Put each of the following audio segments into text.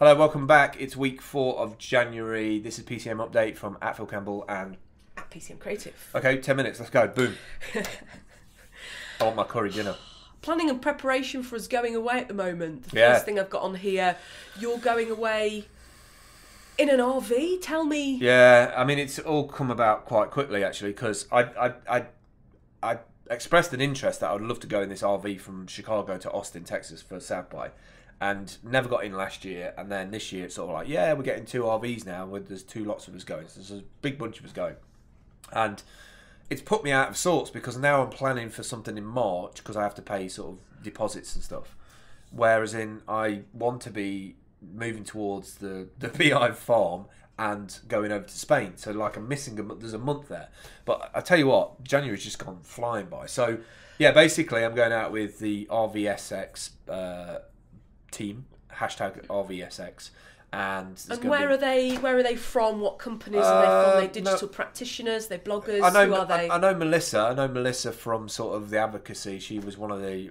Hello, welcome back. It's week 4 of January. This is PCM Update from @Phil Campbell and at PCM Creative. Okay, 10 minutes. Let's go. Boom. I want my curry dinner. Planning and preparation for us going away at the moment. The Yeah. first thing I've got on here, you're going away in an RV? Tell me. Yeah, I mean, it's all come about quite quickly, actually, because I expressed an interest that I would love to go in this RV from Chicago to Austin, Texas for South by, and never got in last year. And then this year, it's sort of like, yeah, we're getting 2 RVs now. There's 2 lots of us going. So there's a big bunch of us going. And it's put me out of sorts because now I'm planning for something in March because I have to pay sort of deposits and stuff. Whereas I want to be moving towards the beehive farm and going over to Spain. So like I'm missing there's a month there. But I tell you what, January's just gone flying by. So yeah, basically I'm going out with the RVSX team, hashtag RVSX. And where are they from? What companies are they from? Are they digital practitioners? They bloggers? Who are they? I know Melissa. I know Melissa from sort of the advocacy.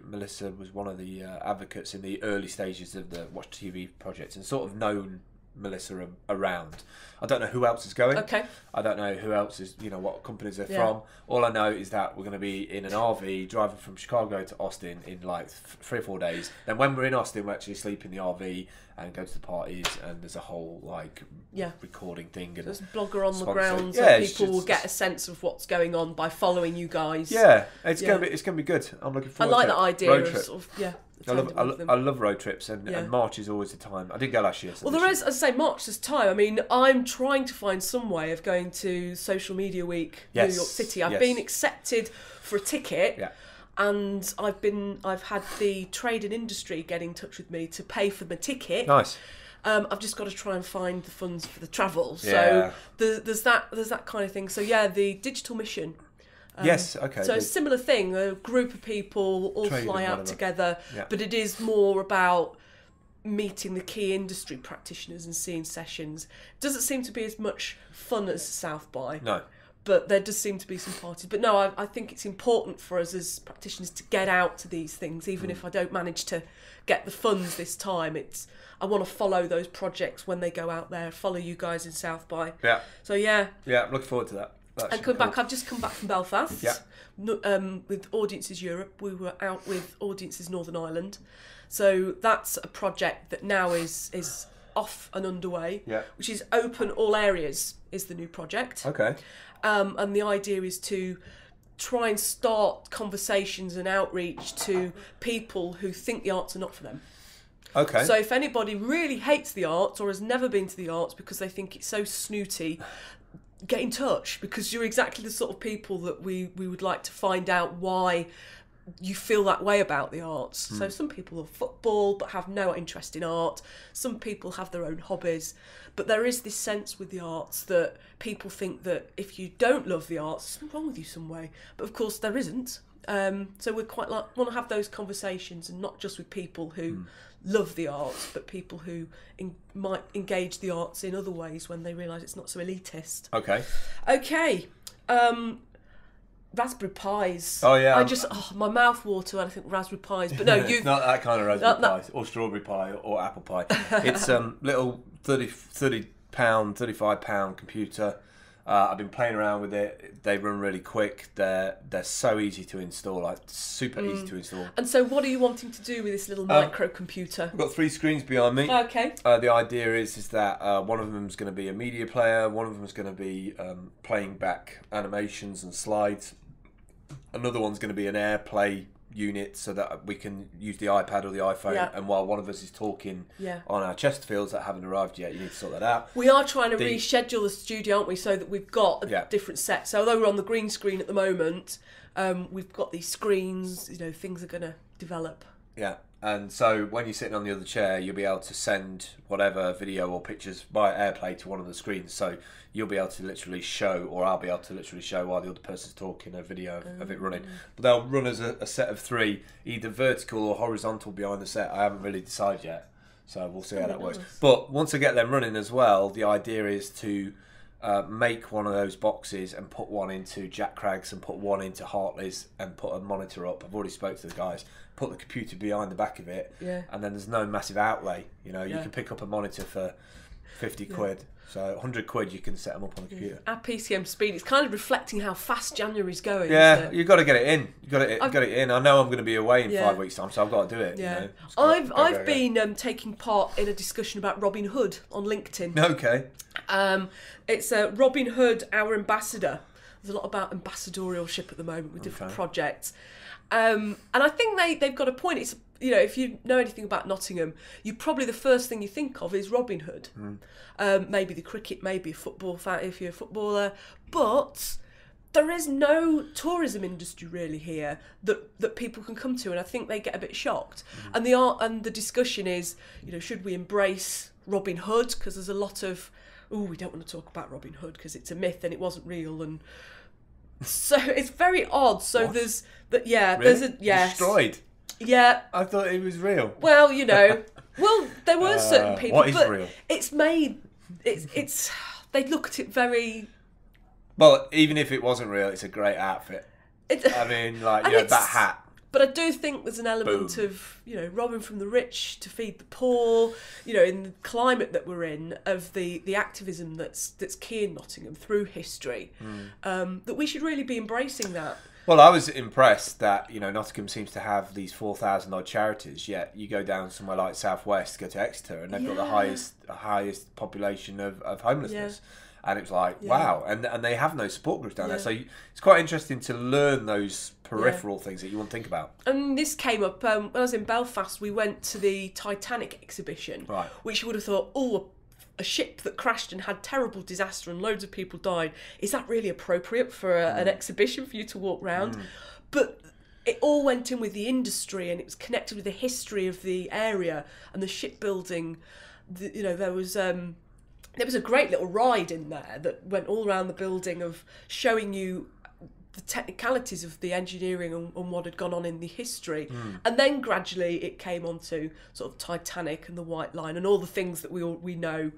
Melissa was one of the advocates in the early stages of the Watch TV project, and sort of known Melissa around. I don't know who else is going. Okay. I don't know who else is, what companies they're from. All I know is that we're going to be in an RV driving from Chicago to Austin in like 3 or 4 days. Then when we're in Austin, we actually sleep in the RV and go to the parties, and there's a whole recording thing. And there's a blogger on the ground, yeah, so people will get a sense of what's going on by following you guys. Yeah, it's gonna be good. I'm looking forward. I like to that idea of sort of I love road trips, and March is always the time. I didn't go last year. So well, there is, as I say, March is time. I mean, I'm trying to find some way of going to Social Media Week, New York City. I've been accepted for a ticket. Yeah. And I've had the trade and industry get in touch with me to pay for my ticket. Nice. I've just got to try and find the funds for the travel. Yeah. So there's that kind of thing. So yeah, the digital mission. Yes, okay. So a similar thing, a group of people all fly out together, but it is more about meeting the key industry practitioners and seeing sessions. It doesn't seem to be as much fun as South by. No. But there does seem to be some parties. But no, I think it's important for us as practitioners to get out to these things, even if I don't manage to get the funds this time. I want to follow those projects when they go out there, follow you guys in South by. Yeah. So yeah. Yeah, I'm looking forward to that. And come back. I've just come back from Belfast. Yeah. With Audiences Europe, we were out with Audiences Northern Ireland. So that's a project that now is off and underway. Yeah. Which is open all areas is the new project. Okay. And the idea is to try and start conversations and outreach to people who think the arts are not for them. Okay. So if anybody really hates the arts or has never been to the arts because they think it's so snooty, get in touch, because you're exactly the sort of people that we would like to find out why you feel that way about the arts. So some people love football but have no interest in art. Some people have their own hobbies. But there is this sense with the arts that people think that if you don't love the arts, there's something wrong with you some way. But of course there isn't. So we quite want to have those conversations, and not just with people who love the arts, but people who might engage the arts in other ways when they realise it's not so elitist. Okay. Okay. Raspberry pies. Oh yeah. My mouth water when I think raspberry pies. But no, it's not that kind of raspberry pie or strawberry pie or apple pie. It's little 30-pound, 35-pound computer. I've been playing around with it. They run really quick. They're so easy to install, like super easy to install. And so, what are you wanting to do with this little microcomputer? I've got 3 screens behind me. Okay. The idea is that one of them is going to be a media player. One of them is going to be playing back animations and slides. Another one's going to be an AirPlay unit so that we can use the iPad or the iPhone, and while one of us is talking on our Chesterfields that haven't arrived yet, you need to sort that out. We are trying to reschedule the studio, aren't we, so that we've got a different set. So although we're on the green screen at the moment, we've got these screens, things are going to develop. Yeah. And so when you're sitting on the other chair, you'll be able to send whatever video or pictures by AirPlay to one of the screens. So you'll be able to literally show, or I'll be able to literally show while the other person's talking, a video of it running. But they'll run as a set of 3, either vertical or horizontal behind the set. I haven't really decided yet. So we'll see how that works. But once I get them running as well, the idea is to make one of those boxes and put one into Jack Craig's and put one into Hartley's and put a monitor up. I've already spoke to the guys. Put the computer behind the back of it, and then there's no massive outlay. You know, you can pick up a monitor for 50 quid. So 100 quid, you can set them up on the computer. At PCM speed, it's kind of reflecting how fast January's going. Yeah, you've got to get it in. You've got to get it in. I know I'm going to be away in 5 weeks' time, so I've got to do it. Yeah, you know? I've been taking part in a discussion about Robin Hood on LinkedIn. Okay. It's Robin Hood, our ambassador. There's a lot about ambassadorialship at the moment with different projects. And I think they've got a point. It's, you know, if you know anything about Nottingham, probably the first thing you think of is Robin Hood. Maybe the cricket, maybe a football fan if you're a footballer. But there is no tourism industry really here that people can come to, and I think they get a bit shocked. And the discussion is, you know, should we embrace Robin Hood? Because there's a lot of, we don't want to talk about Robin Hood because it's a myth and it wasn't real, and so it's very odd. So what? there's that. Yeah, really? there's a yes. Destroyed. Yeah. I thought it was real. Well, you know, there were certain people, what is but real? It's made. It's. They look at it very. Well, even if it wasn't real, it's a great outfit. I mean, like, you know, that hat. But I do think there's an element of, you know, robbing from the rich to feed the poor, you know, in the climate that we're in, of the activism that's key in Nottingham through history, that we should really be embracing that. Well, I was impressed that, you know, Nottingham seems to have these 4,000 odd charities, yet you go down somewhere like South West, go to Exeter, and they've got the highest population of homelessness. Yeah. And it's like, wow. And they have no support groups down there. So it's quite interesting to learn those peripheral things that you won't think about. And this came up, when I was in Belfast, we went to the Titanic Exhibition, which you would have thought, a ship that crashed and had terrible disaster and loads of people died. Is that really appropriate for an exhibition for you to walk around? But it all went in with the industry, and it was connected with the history of the area and the shipbuilding. You know, there was a great little ride in there that went all around the building of showing you the technicalities of the engineering and what had gone on in the history. And then gradually it came on to sort of Titanic and the White Line and all the things that we know.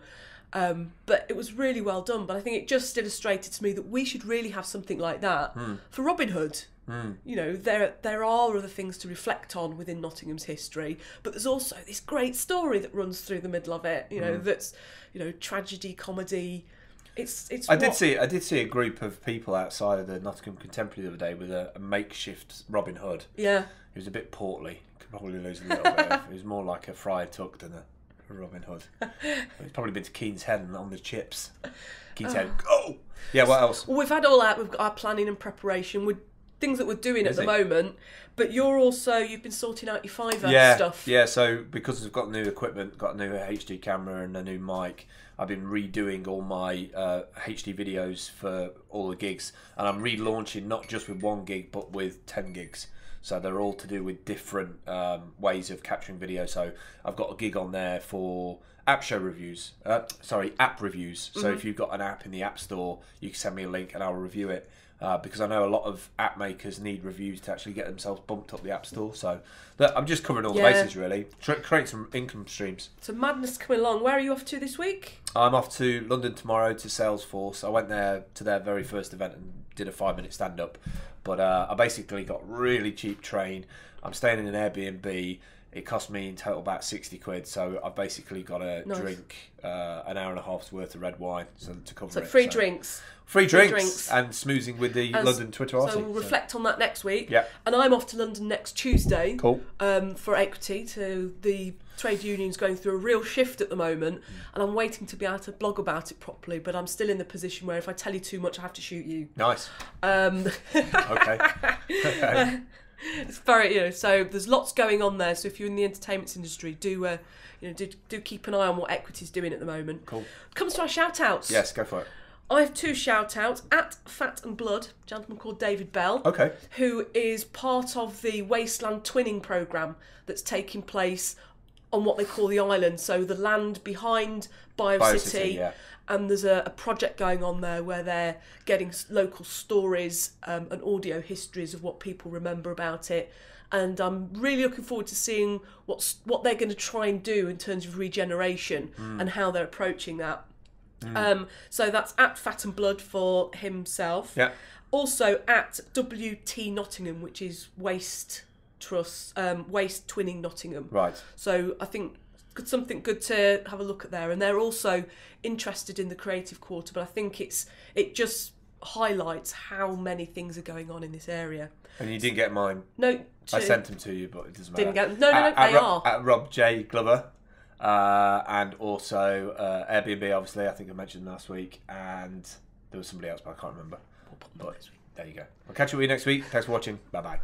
But it was really well done. But I think it just illustrated to me that we should really have something like that for Robin Hood. You know, there are other things to reflect on within Nottingham's history, but there's also this great story that runs through the middle of it. You know, that's, you know, tragedy, comedy. I did see a group of people outside of the Nottingham Contemporary the other day with a makeshift Robin Hood. Yeah, he was a bit portly. Could probably lose a little bit. It was more like a Friar Tuck than a Robin Hood. He's probably been to Keen's Head and on the chips. Keen's Head, go! Yeah, what else? Well, we've had all that. We've got our planning and preparation. Things that we're doing at the moment, but you've been sorting out your Fiverr stuff. Yeah, so because we've got new equipment, got a new HD camera and a new mic, I've been redoing all my HD videos for all the gigs, and I'm relaunching not just with 1 gig but with 10 gigs. So they're all to do with different ways of capturing video. So I've got a gig on there for app reviews. So if you've got an app in the App Store, you can send me a link and I'll review it. Because I know a lot of app makers need reviews to actually get themselves bumped up the App Store. So I'm just covering all the bases, really. Create some income streams. So madness coming along. Where are you off to this week? I'm off to London tomorrow to Salesforce. I went there to their very first event and did a 5-minute stand-up. But I basically got really cheap train. I'm staying in an Airbnb. It cost me in total about 60 quid, so I've basically got to drink an hour and a half's worth of red wine to cover it. Free drinks. Free drinks and smoozing with the London Twitterati. So we'll reflect on that next week. Yeah. And I'm off to London next Tuesday. Cool. For Equity. To the trade union's going through a real shift at the moment, and I'm waiting to be able to blog about it properly, but I'm still in the position where if I tell you too much, I have to shoot you. Nice. Okay. It's very, so there's lots going on there. So if you're in the entertainment industry, do keep an eye on what Equity's doing at the moment. Cool. Comes to our shout-outs. Yes, go for it. I have 2 shout-outs. At Fat and Blood, a gentleman called David Bell. Okay. Who is part of the Wasteland Twinning programme that's taking place on what they call the island. So the land behind BioCity. Yeah. And there's a project going on there where they're getting local stories and audio histories of what people remember about it. And I'm really looking forward to seeing what they're going to try and do in terms of regeneration and how they're approaching that. So that's at Fat and Blood for himself. Yeah. Also at WT Nottingham, which is Waste Trust, Waste Twinning Nottingham. Right. So I think something good to have a look at there. And they're also interested in the Creative Quarter, but I think it just highlights how many things are going on in this area. And you didn't get mine. No, I sent them to you, but it doesn't matter. Didn't get them. No, they are. At Rob J. Glover. And also Airbnb, obviously, I think I mentioned last week. And there was somebody else, but I can't remember. But there you go. I'll catch you with you next week. Thanks for watching. Bye-bye.